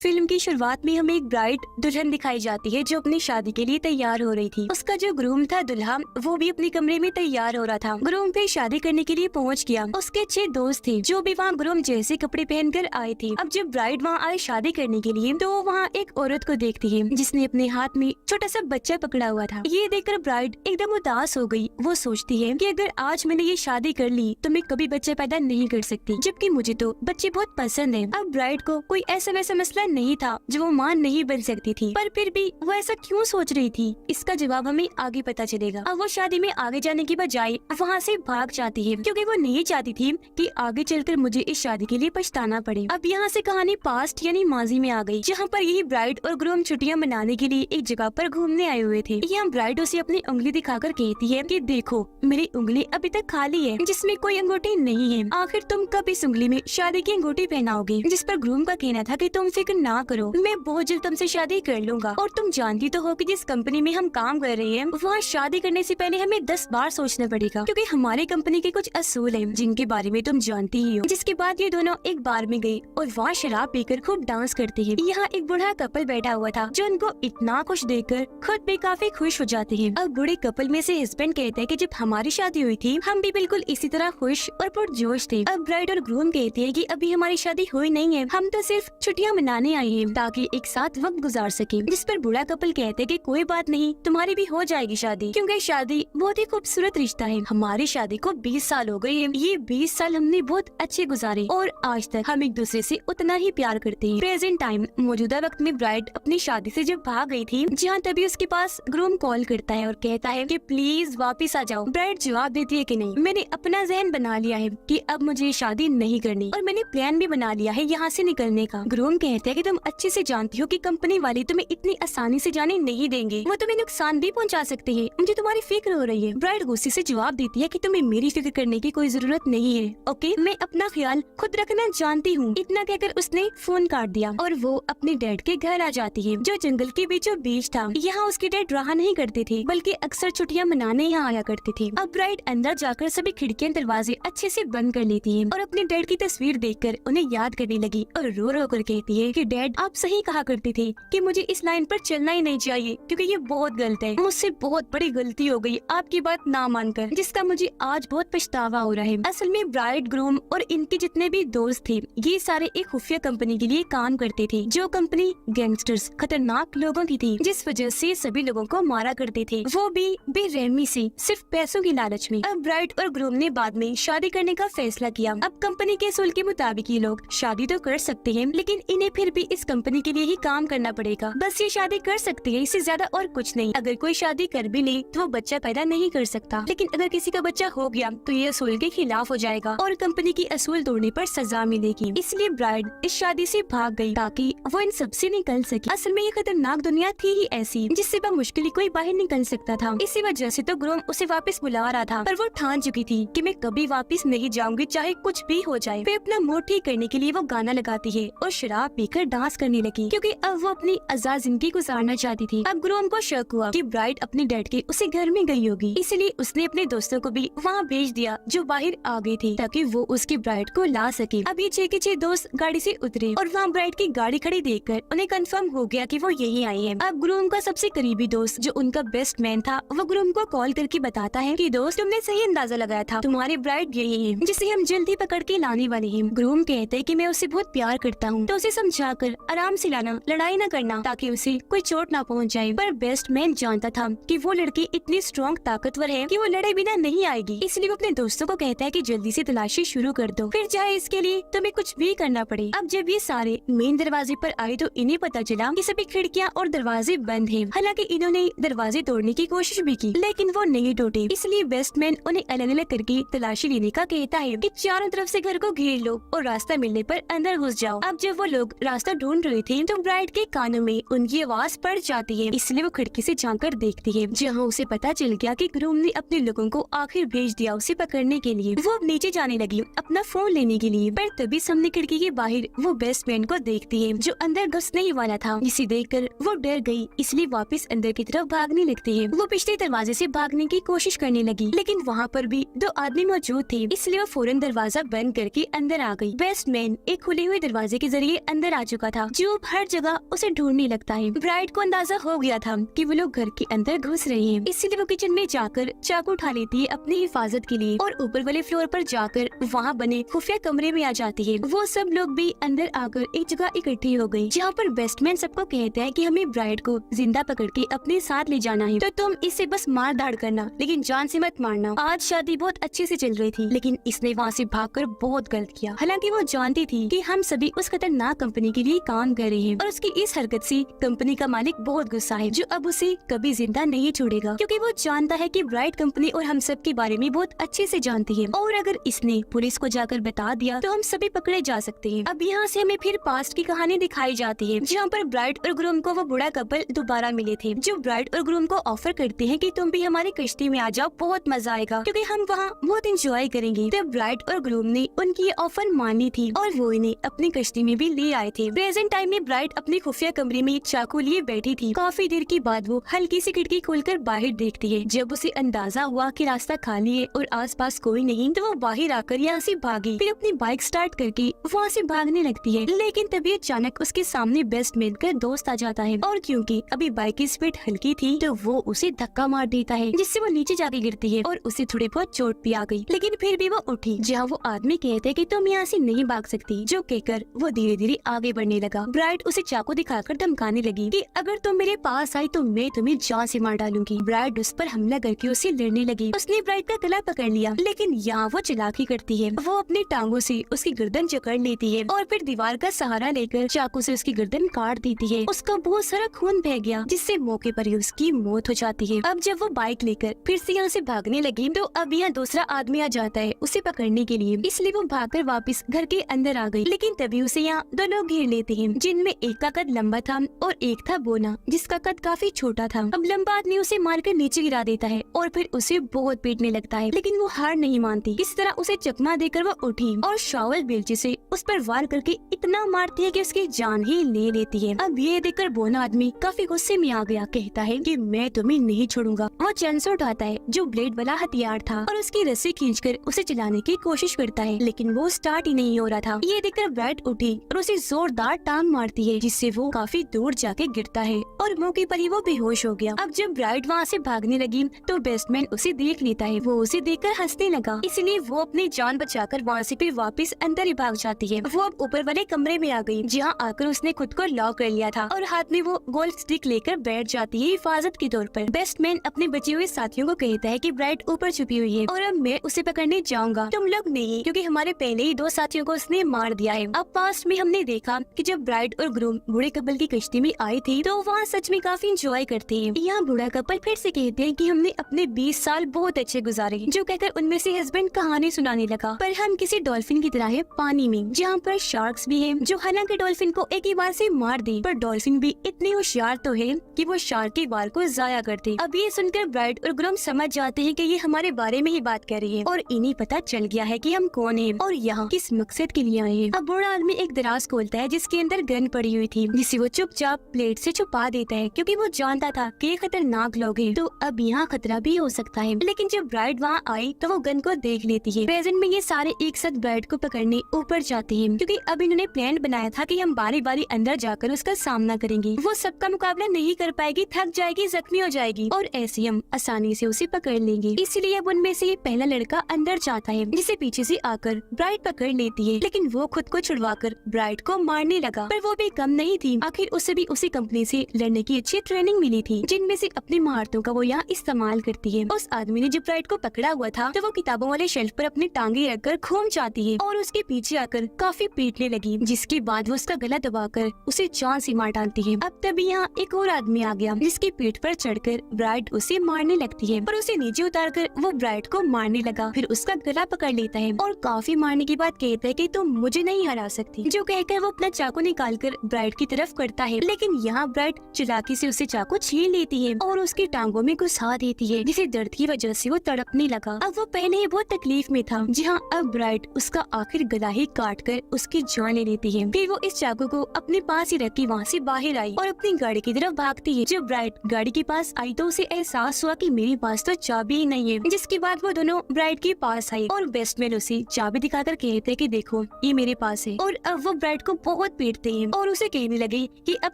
Film की शुरुआत में हमें एक ब्राइड दुल्हन दिखाई जाती है जो अपनी शादी के लिए तैयार हो रही थी। उसका जो ग्रूम था दुल्हा वो भी अपने कमरे में तैयार हो रहा था। ग्रूम भी शादी करने के लिए पहुंच गया। उसके अच्छे दोस्त थे जो भी वहाँ ग्रूम जैसे कपड़े पहनकर आए थे। अब जब ब्राइड वहाँ आए शादी करने के लिए तो वहाँ एक औरत को देखती है जिसने अपने हाथ में छोटा सा बच्चा पकड़ा हुआ था। ये देखकर ब्राइड एकदम उदास हो गई। वो सोचती है कि अगर आज मैंने ये शादी कर ली तो मैं कभी बच्चा पैदा नहीं कर सकती, जबकि मुझे तो बच्चे बहुत पसंद है। अब ब्राइड को कोई ऐसा वैसा मसला नहीं था जो वो मां नहीं बन सकती थी, पर फिर भी वो ऐसा क्यों सोच रही थी इसका जवाब हमें आगे पता चलेगा। अब वो शादी में आगे जाने की बजाय वहाँ से भाग जाती है क्योंकि वो नहीं चाहती थी कि आगे चलकर मुझे इस शादी के लिए पछताना पड़े। अब यहाँ से कहानी पास्ट यानी माजी में आ गई, जहाँ पर यही ब्राइड और ग्रूम छुट्टियाँ मनाने के लिए एक जगह पर घूमने आए हुए थे। यहाँ ब्राइड उसे अपनी उंगली दिखाकर कहती है कि देखो मेरी उंगली अभी तक खाली है जिसमें कोई अंगूठी नहीं है। आखिर तुम कब इस उंगली में शादी की अंगूठी पहनाओगे? जिस पर ग्रूम का कहना था कि तुम फिक्र ना करो, मैं बहुत जल्द तुमसे शादी कर लूंगा। और तुम जानती तो हो कि जिस कंपनी में हम काम कर रहे हैं वहाँ शादी करने से पहले हमें 10 बार सोचना पड़ेगा क्योंकि हमारी कंपनी के कुछ असूल हैं जिनके बारे में तुम जानती ही हो। जिसके बाद ये दोनों एक बार में गए और वहाँ शराब पीकर खूब डांस करते हैं। यहाँ एक बूढ़ा कपल बैठा हुआ था जो उनको इतना खुश देखकर खुद भी काफी खुश हो जाते हैं। अब बूढ़े कपल में से हस्बैंड कहते हैं कि जब हमारी शादी हुई थी हम भी बिल्कुल इसी तरह खुश और पुरजोश थे। अब ब्राइड और ग्रूम कहते हैं कि अभी हमारी शादी हुई नहीं है, हम तो सिर्फ छुट्टियाँ मनाने आए हैं ताकि एक साथ वक्त गुजार सके। जिस पर बूढ़ा कपल कहते हैं कि कोई बात नहीं, तुम्हारी भी हो जाएगी शादी, क्योंकि शादी बहुत ही खूबसूरत रिश्ता है। हमारी शादी को 20 साल हो गए हैं। ये 20 साल हमने बहुत अच्छे गुजारे और आज तक हम एक दूसरे से उतना ही प्यार करते हैं। प्रेजेंट टाइम मौजूदा वक्त में ब्राइड अपनी शादी से जब भाग गई थी, जहाँ तभी उसके पास ग्रूम कॉल करता है और कहता है कि प्लीज वापस आ जाओ। ब्राइड जवाब देती है कि नहीं, मैंने अपना जहन बना लिया है कि अब मुझे शादी नहीं करनी और मैंने प्लान भी बना लिया है यहाँ से निकलने का। ग्रूम कहते हैं कि तुम अच्छे से जानती हो कि कंपनी वाले तुम्हें इतनी आसानी से जाने नहीं देंगे, वो तुम्हें नुकसान भी पहुँचा सकते हैं। मुझे तुम्हारी फिक्र हो रही है। ब्राइड गुस्से से जवाब देती है कि तुम्हें मेरी फिक्र करने की कोई जरूरत नहीं है। ओके, मैं अपना ख्याल खुद रखना जानती हूँ। इतना कहकर उसने फोन काट दिया और वो अपने डैड के घर आ जाती है जो जंगल के बीचों बीच था। यहाँ उसके डैड रहा नहीं करते थे बल्कि अक्सर छुट्टियाँ मनाने यहाँ आया करते थे। अब ब्राइड अंदर जाकर सभी खिड़कियाँ दरवाजे अच्छे से बंद कर लेती है और अपने डैड की तस्वीर देखकर उन्हें याद करने लगी और रो रो कर कहती है कि डैड आप सही कहा करते थे कि मुझे इस लाइन पर चलना ही नहीं चाहिए क्योंकि ये बहुत गलत है। मुझसे बहुत बड़ी गलती हो गई आपकी बात ना मानकर, जिसका मुझे आज बहुत पछतावा हो रहा है। असल में ब्राइड ग्रूम और इनके जितने भी दोस्त थे ये सारे एक खुफिया कंपनी के लिए काम करते थे, जो कंपनी गैंगस्टर्स खतरनाक लोगों की थी, जिस वजह से सभी लोगों को मारा करते थे, वो भी बेरहमी से, सिर्फ पैसों की लालच में। अब ब्राइड और ग्रूम ने बाद में शादी करने का फैसला किया। अब कंपनी के असूल के मुताबिक ये लोग शादी तो कर सकते हैं लेकिन इन्हें फिर भी इस कंपनी के लिए ही काम करना पड़ेगा। बस ये शादी कर सकते हैं, इससे ज्यादा और कुछ नहीं। अगर कोई शादी कर भी ले तो वो बच्चा पैदा नहीं कर सकता, लेकिन अगर किसी का बच्चा हो गया तो ये असूल के खिलाफ हो जाएगा और कंपनी की असूल तोड़ने पर सजा मिलेगी। इसलिए ब्राइड इस शादी से भाग गई ताकि वो इन सबसे निकल सके। असल में ये खतरनाक दुनिया थी ही ऐसी जिससे बमुश्किल कोई बाहर निकल सकता था। इसी वजह से तो ग्रूम उसे वापस बुला रहा था, पर वो ठान चुकी थी कि मैं कभी वापस नहीं जाऊंगी चाहे कुछ भी हो जाए। फिर अपना मूड ठीक करने के लिए वो गाना लगाती है और शराब पीकर डांस करने लगी क्योंकि अब वो अपनी आजाद जिंदगी गुजारना चाहती थी। अब ग्रूम को शक हुआ कि ब्राइड अपने डैड के उसे घर में गई होगी, इसलिए उसने अपने दोस्तों को भी वहाँ भेज दिया जो बाहर आ गए थे ताकि वो उसकी ब्राइड को ला सके। अब ये 6 के 6 दोस्त गाड़ी से उतरे और वहाँ ब्राइड की गाड़ी खड़ी देखकर उन्हें कंफर्म हो गया कि वो यही आई है। अब ग्रूम का सबसे करीबी दोस्त जो उनका बेस्ट मैन था वो ग्रूम को कॉल करके बताता है कि दोस्त तुमने सही अंदाजा लगाया था, तुम्हारी ब्राइड यही है जिसे हम जल्दी पकड़ के लाने वाले हैं। ग्रूम कहते हैं कि मैं उसे बहुत प्यार करता हूँ तो उसे समझाकर आराम से लाना, लड़ाई न करना ताकि उसे कोई चोट ना पहुँच जाए। पर बेस्ट मैन जानता था कि वो लड़की इतनी स्ट्रॉन्ग ताकतवर है कि वो लड़े बिना नहीं आएगी, इसलिए वो अपने दोस्तों को कहता है कि जल्दी से तलाशी शुरू कर दो, फिर चाहे इसके लिए तुम्हें कुछ भी करना पड़े। अब जब ये सारे मेन दरवाजे पर आए तो इन्हें पता चला कि सभी खिड़कियाँ और दरवाजे बंद हैं। हालांकि इन्होंने दरवाजे तोड़ने की कोशिश भी की लेकिन वो नहीं टूटे, इसलिए बेस्ट मैन उन्हें अलग अलग करके तलाशी लेने का कहता है कि चारों तरफ से घर को घेर लो और रास्ता मिलने पर अंदर घुस जाओ। अब जब वो लोग रास्ता ढूंढ रहे थे तो ब्राइड के कानों में उनकी आवाज पड़ जाती है, इसलिए वो खिड़की से झांककर देखती है, जहाँ उसे पता चल गया कि ग्रूम ने अपने लोगों को आखिर भेज दिया उसे पकड़ने के लिए। वो अब नीचे जाने लगी अपना फोन लेने के लिए, पर तभी सामने खिड़की के बाहर वो बेस्ट मैन को देखती है जो अंदर घुसने ही वाला था, जिसे देखकर वो डर गई, इसलिए वापस अंदर की तरफ भागने लगती है। वो पिछले दरवाजे से भागने की कोशिश करने लगी लेकिन वहाँ पर भी 2 आदमी मौजूद थे, इसलिए वो फौरन दरवाजा बंद करके अंदर आ गई। बेस्ट मैन एक खुले हुए दरवाजे के जरिए अंदर आ चुका था, जो हर जगह उसे ढूंढने लगता है। ब्राइट को अंदाजा हो गया था कि वो लोग घर के अंदर घुस रहे हैं, इसीलिए वो किचन में जाकर चाकू उठा लेती है अपनी हिफाजत के लिए और ऊपर वाले फ्लोर पर जाकर वहाँ बने खुफिया कमरे में आ जाती है। वो सब लोग भी अंदर आकर एक जगह इकट्ठी हो गई, जहाँ पर बेस्टमैन सबको कहता है कि हमें ब्राइट को जिंदा पकड़ के अपने साथ ले जाना है, तो तुम इसे बस मार धाड़ करना, लेकिन जान से मत मारना। आज शादी बहुत अच्छे से चल रही थी, लेकिन इसने वहाँ से भागकर बहुत गलत किया। हालांकि वो जानती थी कि हम सभी उस खतरनाक कंपनी के लिए काम कर रहे हैं और उसकी इस हरकत से कंपनी का मालिक बहुत गुस्सा है, जो अब उसे कभी जिंदा नहीं छोड़ेगा, क्योंकि वो जानता है कि ब्राइट कंपनी और हम सब के बारे में बहुत अच्छे से जानती है और अगर इसने पुलिस को जाकर बता दिया तो हम सभी पकड़े जा सकते हैं। अब यहाँ से हमें फिर पास्ट की कहानी दिखाई जाती है, जहाँ पर ब्राइट और ग्रूम को वो बुरा कपल दोबारा मिले थे, जो ब्राइट और ग्रूम को ऑफर करते हैं कि तुम भी हमारी कश्ती में आ जाओ, बहुत मजा आएगा क्योंकि हम वहाँ बहुत एंजॉय करेंगे। तब ब्राइट और ग्रूम ने उनकी ये ऑफर मानी थी और वो इन्हें अपनी कश्ती में भी ले आए थे। प्रेजेंट टाइम में ब्राइट अपने खुफिया कमरे में चाकू लिए बैठी थी। काफी देर के बाद वो हल्की सी खिड़की खोलकर बाहर देखती है। जब उसे अंदाजा हुआ कि रास्ता खाली है और आसपास कोई नहीं, तो वो बाहर आकर यहाँ से भागी, फिर अपनी बाइक स्टार्ट करके वहाँ से भागने लगती है। लेकिन तभी अचानक उसके सामने बेस्टमैन का दोस्त आ जाता है और क्योंकि अभी बाइक की स्पीड हल्की थी तो वो उसे धक्का मार देता है, जिससे वो नीचे जाके गिरती है और उसे थोड़ी बहुत चोट भी आ गई। लेकिन फिर भी वो उठी, जहाँ वो आदमी कहते हैं कि तुम यहाँ से नहीं भाग सकती, जो कहकर वो धीरे धीरे आगे बढ़ने लगा। ब्राइट उसे चाकू दिखाकर धमकाने लगी कि अगर तुम मेरे पास आई तो मैं तुम्हें जान से मार डालूंगी। ब्राइट उस पर हमला करके उससे लड़ने लगी। उसने ब्राइट का गला पकड़ लिया, लेकिन यहाँ वो चालाकी करती है। वो अपनी टांगों से उसकी गर्दन जकड़ लेती है और फिर दीवार का सहारा लेकर चाकू से उसकी गर्दन काट देती है। उसका बहुत सारा खून बह गया, जिससे मौके पर ही उसकी मौत हो जाती है। अब जब वो बाइक लेकर फिर से यहाँ से भागने लगी तो अब यहाँ दूसरा आदमी आ जाता है उसे पकड़ने के लिए, इसलिए वो भागकर वापस घर के अंदर आ गई। लेकिन तभी उसे यहाँ दो लोग घेर लेते हैं, जिनमें एक का कद लंबा था और एक था बोना, जिसका कद काफी छोटा था। अब लंबा आदमी उसे मारकर नीचे गिरा देता है और फिर उसे बहुत पीटने लगता है, लेकिन वो हार नहीं मानती। इस तरह उसे चकमा देकर वो उठी और शावल बेलचे से उस पर वार करके इतना मारती है कि उसकी जान ही ले लेती है। अब ये देखकर बोना आदमी काफी गुस्से में आ गया, कहता है कि मैं तुम्हें नहीं छोड़ूंगा। वो चैनसो उठाता है जो ब्लेड वाला हथियार था और उसकी रस्सी खींचकर उसे चलाने की कोशिश करता है, लेकिन वो स्टार्ट ही नहीं हो रहा था। ये देखकर ब्राइट उठी और उसे जोरदार टांग मारती है, जिससे वो काफी दूर जाके गिरता है और मौके पर ही वो बेहोश हो गया। अब जब ब्राइट वहाँ से भागने लगी तो बेस्टमैन उसे देख लेता है। वो उसे देखकर हंसने लगा, इसलिए वो अपनी जान बचाकर वहाँ से फिर वापस अंदर ही भाग जाती है। वो अब ऊपर वाले कमरे में आ गई, जहाँ आकर उसने खुद को लॉक कर लिया था और हाथ में वो गोल्ड स्टिक लेकर बैठ जाती है हिफाजत के तौर पर। बेस्टमैन अपने बचे हुए साथियों को कहता है कि ब्राइट ऊपर छुपी हुई है और अब मैं उसे पकड़ने जाऊंगा, तुम लोग नहीं, क्योंकि हमारे पहले ही दो साथियों को उसने मार दिया है। अब पास्ट में हमने देखा कि जब ब्राइट और ग्रूम बूढ़े कपल की कश्ती में आई थी तो वहाँ सच में काफी इंजॉय करते हैं। यहाँ बूढ़ा कपल फिर से कहते हैं कि हमने अपने 20 साल बहुत अच्छे गुजारे, जो कहकर उनमें से हस्बैंड कहानी सुनाने लगा, पर हम किसी डॉल्फिन की तरह है पानी में, जहाँ पर शार्क्स भी है, जो हालांकि डॉल्फिन को एक ही बार से मार दे, पर डॉल्फिन भी इतने होशियार तो है कि वो शार्क के बार को जाया करते। अब ये सुनकर ब्राइट और ग्रूम समझ जाते हैं कि ये हमारे बारे में ही बात कर रही है और इन्हें पता चल गया है कि हम कौन हैं और यहाँ किस मकसद के लिए आए हैं। अब बूढ़ा आदमी एक दराज खोलता है जिसके अंदर गन पड़ी हुई थी, जिसे वो चुपचाप प्लेट से छुपा देता है, क्योंकि वो जानता था कि ये खतरनाक लोग हैं, तो अब यहाँ खतरा भी हो सकता है। लेकिन जब ब्राइट वहाँ आई तो वो गन को देख लेती है। प्रेजेंट में ये सारे एक साथ ब्राइट को पकड़ने ऊपर जाते हैं, क्योंकि अब इन्होंने प्लान बनाया था कि हम बारी बारी अंदर जाकर उसका सामना करेंगे। वो सबका मुकाबला नहीं कर पाएगी, थक जाएगी, जख्मी हो जाएगी और ऐसे हम आसानी से उसे पकड़ लेंगे। इसलिए अब उनमें से पहला लड़का अंदर जाता है, जिसे पीछे से आकर ब्राइट पकड़ लेती है, लेकिन वो खुद को छुड़वाकर ब्राइट को मारने लगा। पर वो भी कम नहीं थी, आखिर उसे भी उसी कंपनी से लड़ने की अच्छी ट्रेनिंग मिली थी, जिनमें से अपनी महारतों का वो यहाँ इस्तेमाल करती है। उस आदमी ने जब ब्राइट को पकड़ा हुआ था तो वो किताबों वाले शेल्फ पर अपनी टांगे रखकर घूम जाती है और उसके पीछे आकर काफी पीटने लगी, जिसके बाद वो उसका गला दबाकर उसे जान से मार डालती है। अब तभी यहाँ एक और आदमी आ गया, जिसकी पीठ पर चढ़कर ब्राइट उसे मारने लगती है, पर उसे नीचे उतारकर वो ब्राइट को मारने लगा, फिर उसका गला पकड़ लेता है और काफी मारने के बाद कहता है कि तुम मुझे नहीं हरा सकती, जो कहकर वो अपना चाकू निकालकर ब्राइट की तरफ करता है। लेकिन यहाँ ब्राइट चालाकी से उसे चाकू छीन लेती है और उसकी टांगों में घुसा देती है, जिसे दर्द की वजह से वो तड़पने लगा। अब वो पहले ही बहुत तकलीफ में था, जहाँ अब ब्राइट उसका आखिर गला ही काट कर उसकी जान ले लेती है। फिर वो इस चाकू को अपने पास ही रख के वहाँ से बाहर आई और अपनी गाड़ी की तरफ भागती है। जब ब्राइट गाड़ी के पास आई तो उसे एहसास हुआ कि मेरे पास तो चाबी ही नहीं है, जिसके बाद वो दोनों ब्राइट के पास आई और बेस्टमैन उसे चाबी दिखाकर कहते कि देखो ये मेरे पास है। और अब वो ब्राइट को बहुत बहुत पीटते हैं और उसे कहने लगे कि अब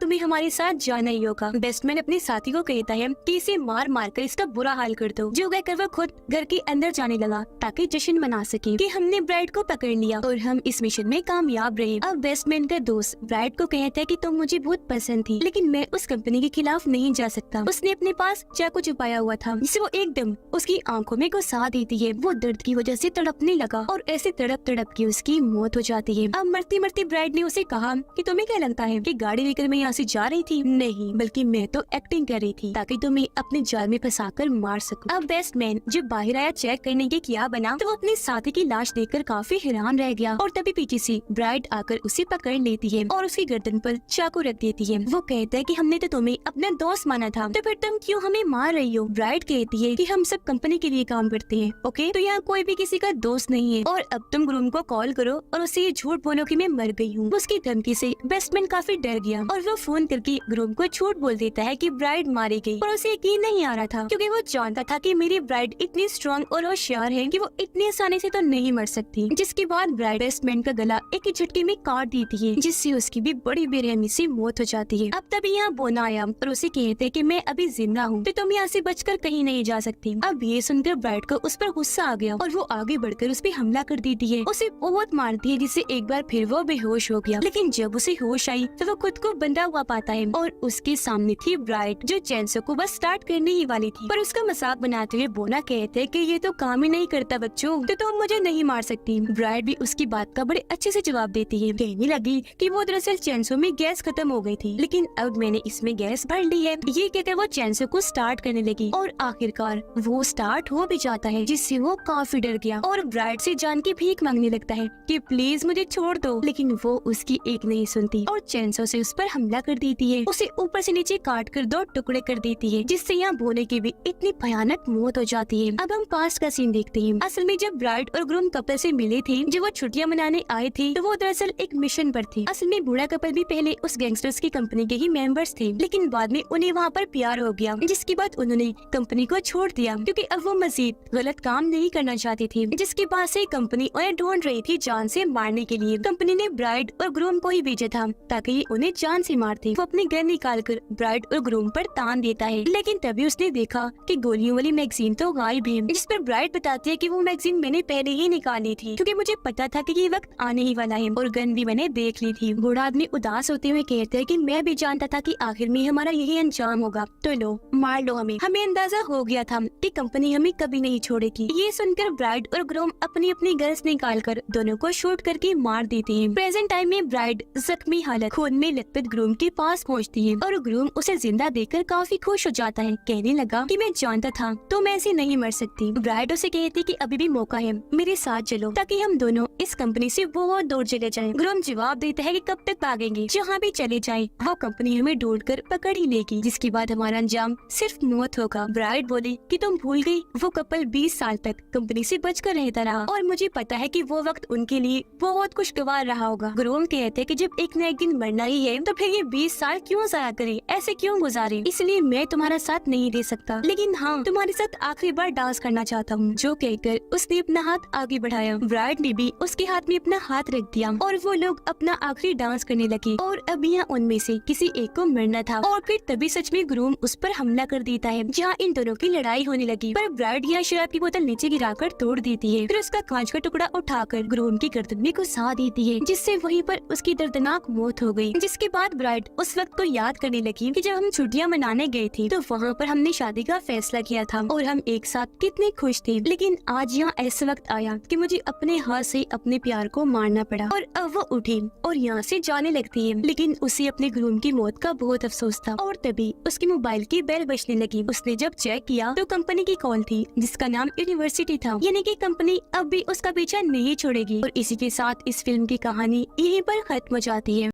तुम्हें हमारे साथ जाना ही होगा। बेस्टमैन अपने साथी को कहता है कि इसे मार मार कर इसका बुरा हाल कर दो, जो कहकर वो खुद घर के अंदर जाने लगा ताकि जश्न मना सके कि हमने ब्राइड को पकड़ लिया और हम इस मिशन में कामयाब रहे। अब बेस्टमैन का दोस्त ब्राइड को कहता है कि तुम मुझे बहुत पसंद थी, लेकिन मैं उस कंपनी के खिलाफ नहीं जा सकता। उसने अपने पास चाकू छुपाया हुआ था जिसे वो एकदम उसकी आंखों में घुसा देती है। वो दर्द की वजह से तड़पने लगा और ऐसे तड़प तड़प के उसकी मौत हो जाती है। अब मरती मरती ब्राइड ने उसे कहा कि तुम्हें क्या लगता है कि गाड़ी लेकर मैं यहाँ से जा रही थी? नहीं, बल्कि मैं तो एक्टिंग कर रही थी ताकि तुम्हें अपने जाल में फंसाकर मार सकूं। अब बेस्टमैन जब बाहर आया चेक करने के क्या बना, तो वो अपने साथी की लाश देखकर काफी हैरान रह गया और तभी पीछे से ब्राइड आकर उसे पकड़ लेती है और उसकी गर्दन पर चाकू रख देती है। वो कहता है कि हमने तो तुम्हें अपना दोस्त माना था, तो फिर तुम क्यों हमें मार रही हो? ब्राइड कहती है कि हम सब कंपनी के लिए काम करते हैं, ओके? तो यहाँ कोई भी किसी का दोस्त नहीं है और अब तुम ग्रूम को कॉल करो और उसे ये झूठ बोलो कि मैं मर गई हूँ। उसकी धमकी से बेस्टमैन काफी डर गया और वो फोन करके ग्रूम को झूठ बोल देता है कि ब्राइड मारी गई, और उसे यकीन नहीं आ रहा था क्योंकि वो जानता था कि मेरी ब्राइड इतनी स्ट्रॉन्ग और होशियार है कि वो इतनी आसानी से तो नहीं मर सकती। जिसके बाद ब्राइड बेस्टमैन का गला एक ही झटके में काट देती है, जिससे उसकी भी बड़ी बेरहमी से मौत हो जाती है। अब तभी यहाँ बोना आया और उसे कहते हैं कि मैं अभी जिंदा हूँ, तो तुम यहाँ से बचकर कहीं नहीं जा सकती। अब ये सुनकर ब्राइड को उस पर गुस्सा आ गया और वो आगे बढ़कर उस पर हमला कर देती है, उसे बहुत मारती है, जिससे एक बार फिर वो बेहोश हो गया। लेकिन जब उसे होश आई तो वो खुद को बंधा हुआ पाता है और उसके सामने थी ब्राइड, जो चैनसो को बस स्टार्ट करने ही वाली थी। पर उसका मजाक बनाते हुए बोना कहते हैं कि ये तो काम ही नहीं करता बच्चों, तो तुम मुझे नहीं मार सकती। ब्राइड भी उसकी बात का बड़े अच्छे से जवाब देती है, कहने लगी कि वो दरअसल चैनसो में गैस खत्म हो गई थी, लेकिन अब मैंने इसमें गैस भर ली है। ये कहकर वो चैनसो को स्टार्ट करने लगी और आखिरकार वो स्टार्ट हो भी जाता है, जिससे वो काफी डर गया और ब्राइड से जान की भीख मांगने लगता है कि प्लीज मुझे छोड़ दो। लेकिन वो उसकी एक नहीं सुनती और चैनसो से उस पर हमला कर देती है, उसे ऊपर से नीचे काट कर 2 टुकड़े कर देती है, जिससे यहाँ बोने की भी इतनी भयानक मौत हो जाती है। अब हम पास्ट का सीन देखते हैं। असल में जब ब्राइड और ग्रूम कपल से मिले थे, जब वो छुट्टियां मनाने आए थे, तो वो दरअसल एक मिशन पर थे। असल में बूढ़ा कपल भी पहले उस गैंगस्टर्स की कंपनी के ही मेंबर्स थे, लेकिन बाद में उन्हें वहाँ पर प्यार हो गया, जिसके बाद उन्होंने कंपनी को छोड़ दिया क्योंकि अब वो मजीद गलत काम नहीं करना चाहती थी। जिसके बाद से कंपनी उन्हें ढूंढ रही थी जान से मारने के लिए। कंपनी ने ब्राइड और ग्रूम को ही भेजा था ताकि ये उन्हें जान से मारते। वो अपने गन निकालकर ब्राइड और ग्रूम पर तान देता है, लेकिन तभी उसने देखा कि गोलियों वाली मैगजीन तो गायब है, जिस पर ब्राइड बताती है कि वो मैगजीन मैंने पहले ही निकाली थी क्योंकि मुझे पता था कि ये वक्त आने ही वाला है और गन भी मैंने देख ली थी। बूढ़ा आदमी उदास होते हुए कहते हैं कि मैं भी जानता था कि आखिर में हमारा यही अंजाम होगा, तो लो मार लो हमें। हमें अंदाजा हो गया था कि कंपनी हमें कभी नहीं छोड़ेगी। ये सुनकर ब्राइड और ग्रूम अपनी अपनी गन्स निकालकर दोनों को शूट करके मार देते हैं। प्रेजेंट टाइम में ब्राइड जख्मी हालत खून में लथपथ ग्रूम के पास पहुंचती है और ग्रूम उसे जिंदा देखकर काफी खुश हो जाता है, कहने लगा कि मैं जानता था तुम ऐसे नहीं मर सकती। ब्राइड उसे कहती कि अभी भी मौका है, मेरे साथ चलो ताकि हम दोनों इस कंपनी से बहुत दूर चले जाएं। ग्रूम जवाब देता है कि कब तक भागेंगे, जहाँ भी चले जाएं वो कंपनी हमें ढूंढकर पकड़ ही लेगी, जिसके बाद हमारा अंजाम सिर्फ मौत होगा। ब्राइड बोली कि तुम भूल गई वो कपल 20 साल तक कंपनी से बचकर रहता रहा और मुझे पता है कि वो वक्त उनके लिए बहुत खुशगवार रहा होगा। ग्रूम कहते हैं कि जब एक न एक दिन मरना ही है तो फिर ये 20 साल क्यों जाया करे, ऐसे क्यों गुजारे, इसलिए मैं तुम्हारा साथ नहीं दे सकता, लेकिन हाँ तुम्हारे साथ आखिरी बार डांस करना चाहता हूँ। जो कहकर उसने अपना हाथ आगे बढ़ाया। ब्राइड ने भी उसके हाथ में अपना हाथ रख दिया और वो लोग अपना आखिरी डांस करने लगे और अब यहाँ उनमें से किसी एक को मरना था और फिर तभी सच में ग्रूम उस पर हमला कर देता है, जहाँ इन दोनों की लड़ाई होने लगी। पर ब्राइड यहाँ शराब की बोतल नीचे गिराकर तोड़ देती है, फिर उसका कांच का टुकड़ा उठाकर ग्रूम की गर्दन में घुसा देती है, जिससे वहीं पर उसकी दर्दनाक मौत हो गई। जिसके बाद ब्राइड उस वक्त को याद करने लगी कि जब हम छुट्टियां मनाने गए थे तो वहाँ पर हमने शादी का फैसला किया था और हम एक साथ कितने खुश थे, लेकिन आज यहाँ ऐसा वक्त आया कि मुझे अपने हाथ से अपने प्यार को मारना पड़ा। और अब वो उठी और यहाँ से जाने लगती है, लेकिन उसे अपने ग्रूम की मौत का बहुत अफसोस था। और तभी उसकी मोबाइल की बेल बजने लगी। उसने जब चेक किया तो कंपनी की कॉल थी जिसका नाम यूनिवर्सिटी था, यानी कि कंपनी अब भी उसका पीछा नहीं छोड़ेगी। और इसी के साथ इस फिल्म की कहानी यहीं पर खत्म हो जाती है।